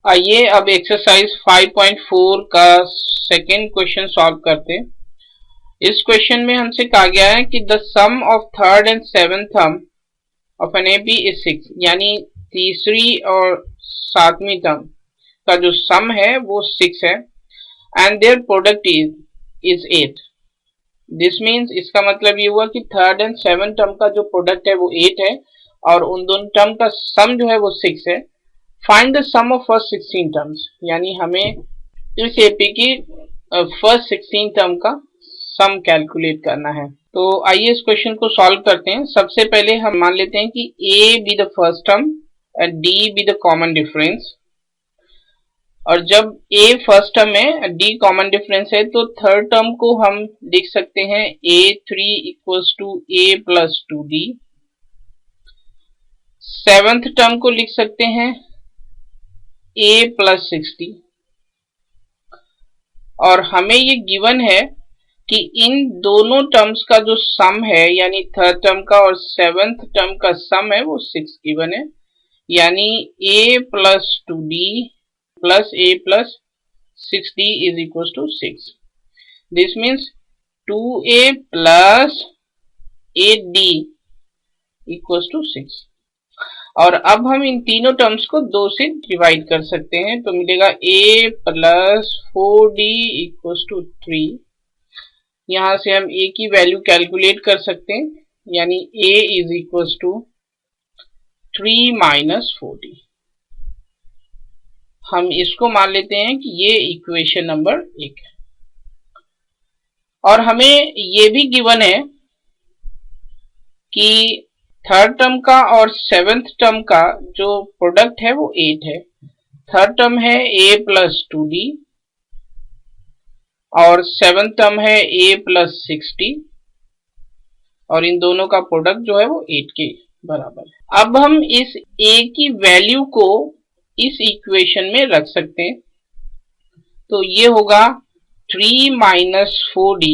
आइए अब एक्सरसाइज 5.4 का सेकेंड क्वेश्चन सॉल्व करते हैं। इस क्वेश्चन में हमसे कहा गया है कि the sum of third and seventh term of an AP is 6, यानी तीसरी और सातवीं टर्म का जो सम है वो 6 है and their product is 8। This means, इसका मतलब ये हुआ कि थर्ड एंड सेवेंथ टर्म का जो प्रोडक्ट है वो 8 है और उन दोनों टर्म का सम जो है वो 6 है। Find the sum of first 16 terms, यानी हमें इस एपी की फर्स्ट 16 टर्म का सम कैलकुलेट करना है। तो आइए इस क्वेश्चन को सॉल्व करते हैं। सबसे पहले हम मान लेते हैं कि A be the first term and D be the common difference, और जब a फर्स्ट टर्म है d कॉमन डिफरेंस है तो थर्ड टर्म को हम लिख सकते हैं a3 equals to a plus 2d। Seventh term को लिख सकते हैं a प्लस 60, और हमें ये गिवन है कि इन दोनों टर्म्स का जो सम है यानी थर्ड टर्म का और सेवेंथ टर्म का सम है वो 6 गिवन है, यानी a plus 2d plus a plus 6d is equal to 6। This means 2a plus 8d equal to 6। और अब हम इन तीनों टर्म्स को 2 से डिवाइड कर सकते हैं, तो मिलेगा a plus 4d equal to 3। यहां से हम a की वैल्यू कैलकुलेट कर सकते हैं, यानी a is equal to 3 minus 4d। हम इसको मान लेते हैं कि ये इक्वेशन नंबर 1 है। और हमें ये भी गिवन है कि थर्ड टर्म का और सेवेंथ टर्म का जो प्रोडक्ट है वो 8 है। थर्ड टर्म है a प्लस 2d और सेवेंथ टर्म है a प्लस 6d, और इन दोनों का प्रोडक्ट जो है वो 8 के बराबर है। अब हम इस a की वैल्यू को इस इक्वेशन में रख सकते हैं, तो ये होगा 3 माइनस 4d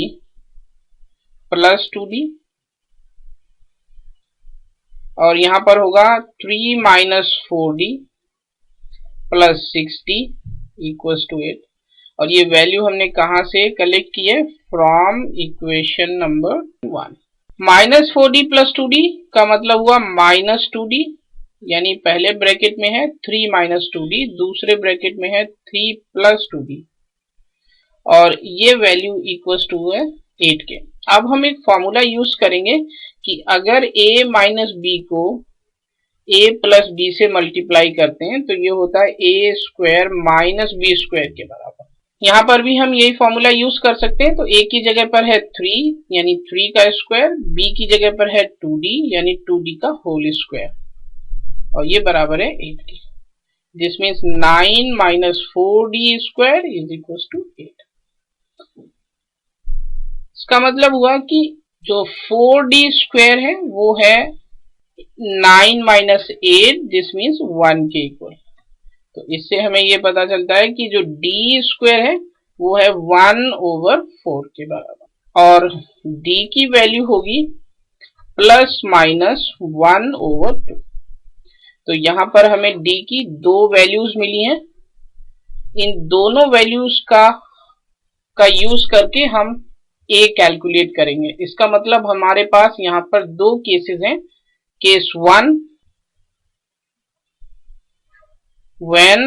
प्लस 2d, और यहां पर होगा 3 minus 4d plus 6d equals to 8। और ये वैल्यू हमने कहां से कलेक्ट की है? From equation number 1। Minus 4d plus 2d का मतलब हुआ माइनस 2d, यानी पहले ब्रैकेट में है 3 माइनस 2d, दूसरे ब्रैकेट में है 3 प्लस 2d, और ये वैल्यू इक्वल्स टू है 8 के। अब हम एक फॉर्मूला यूज करेंगे कि अगर a माइनस b को a प्लस b से मल्टीप्लाई करते हैं तो ये होता है a square minus b square के बराबर। यहाँ पर भी हम यही फॉर्मूला यूज कर सकते हैं, तो a की जगह पर है 3 यानी 3 का स्क्वायर, b की जगह पर है 2d यानी 2d का होल स्क्वायर, और ये बराबर है 8 के। This means 9 minus 4d square is equal to 8। इसका मतलब हुआ कि जो 4d स्क्वायर है वो है 9 माइनस 8, दिस मीन्स 1 के इक्वल। तो इससे हमें ये पता चलता है कि जो d स्क्वायर है वो है 1 ओवर 4 के बराबर, और d की वैल्यू होगी प्लस माइनस 1 ओवर 2। तो यहां पर हमें d की दो वैल्यूज मिली हैं। इन दोनों वैल्यूज का यूज करके हम a कैलकुलेट करेंगे। इसका मतलब हमारे पास यहाँ पर दो केसेस हैं। Case 1, when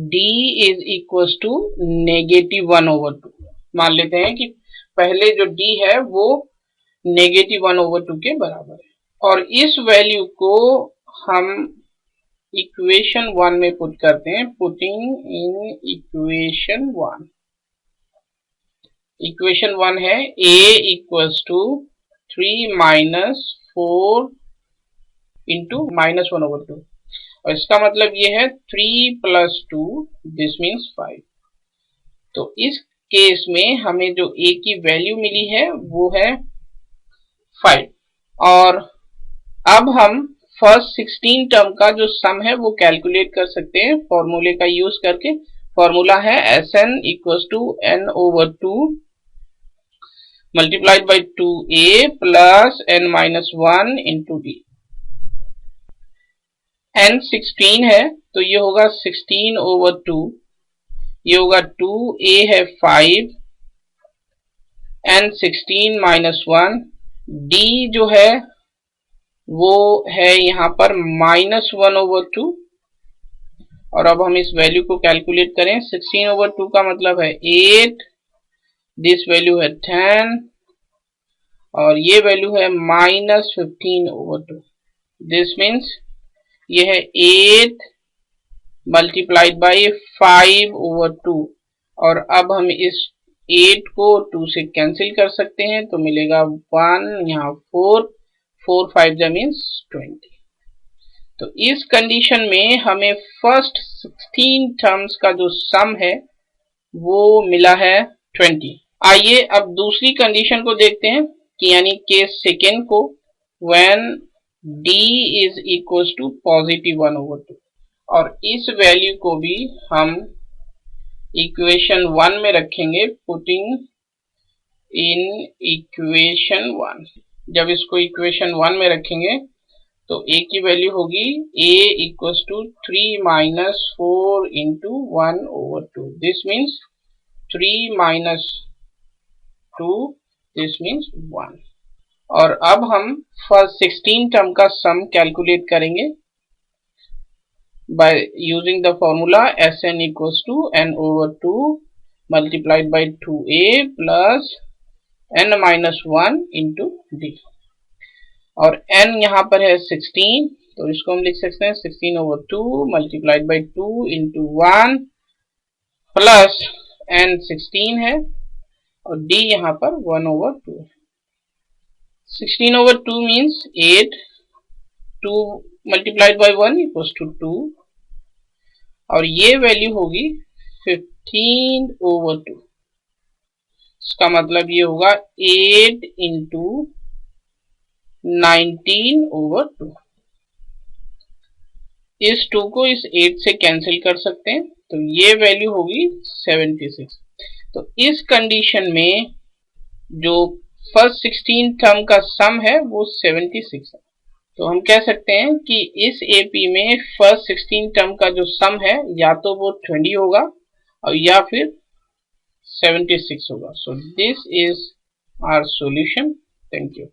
d is equal to negative 1 over 2। मान लेते हैं कि पहले जो d है वो नेगेटिव 1 ओवर 2 के बराबर है, और इस वैल्यू को हम इक्वेशन 1 में पुट करते हैं। पुटिंग इन इक्वेशन 1, इक्वेशन 1 है a equals to 3 minus 4 into minus 1 over 2, और इसका मतलब ये है 3 प्लस 2, दिस मीन्स 5। तो इस केस में हमें जो a की वैल्यू मिली है वो है 5, और अब हम फर्स्ट 16 टर्म का जो सम है वो कैलकुलेट कर सकते हैं फॉर्मूले का यूज करके। फॉर्मूला है Sn equals to n over 2 multiplied by 2a plus n minus 1 into d। n 16 है तो ये होगा 16/2, ये होगा 2, a है 5 एंड 16 माइनस 1, d जो है वो है यहाँ पर -1/2। और अब हम इस वैल्यू को कैलकुलेट करें। 16/2 का मतलब है 8, दिस वैल्यू है 10 और ये वैल्यू है -15/2। दिस मीन्स ये है 8 मल्टीप्लाइड बाई 5/2। और अब हम इस 8 को 2 से कैंसिल कर सकते हैं तो मिलेगा 1, यहाँ 4, 4 5 जा मीन्स 20। तो इस कंडीशन में हमें फर्स्ट 16 टर्म्स का जो सम है वो मिला है 20। आइए अब दूसरी कंडीशन को देखते हैं कि यानी केस सेकेंड को, when d is equal to +1/2। और इस वैल्यू को भी हम इक्वेशन 1 में रखेंगे, पुटिंग इन इक्वेशन 1। जब इसको इक्वेशन 1 में रखेंगे तो a की वैल्यू होगी a equal to 3 minus 4 into 1/2। This means 3 minus 2, this means 1। और अब हम फर्स्ट 16 टर्म का सम कैलकुलेट करेंगे by using the formula Sn equals to n/2 multiplied by 2a plus n minus 1 into d। और n यहाँ पर है 16, तो इसको हम लिख सकते हैं 16/2 multiplied by 2 into 1 plus n 16 है और d यहाँ पर 1/2। 16/2 means 8, 2 multiplied by 1 equals to 2 और ये वैल्यू होगी 15/2। इसका मतलब ये होगा 8 इंटू 19/2। इस 2 को इस 8 से कैंसिल कर सकते हैं तो ये वैल्यू होगी 76। तो इस कंडीशन में जो फर्स्ट 16 टर्म का सम है वो 76 है। तो हम कह सकते हैं कि इस एपी में फर्स्ट 16 टर्म का जो सम है या तो वो 20 होगा और या फिर 76 होगा। So this is our solution. Thank you.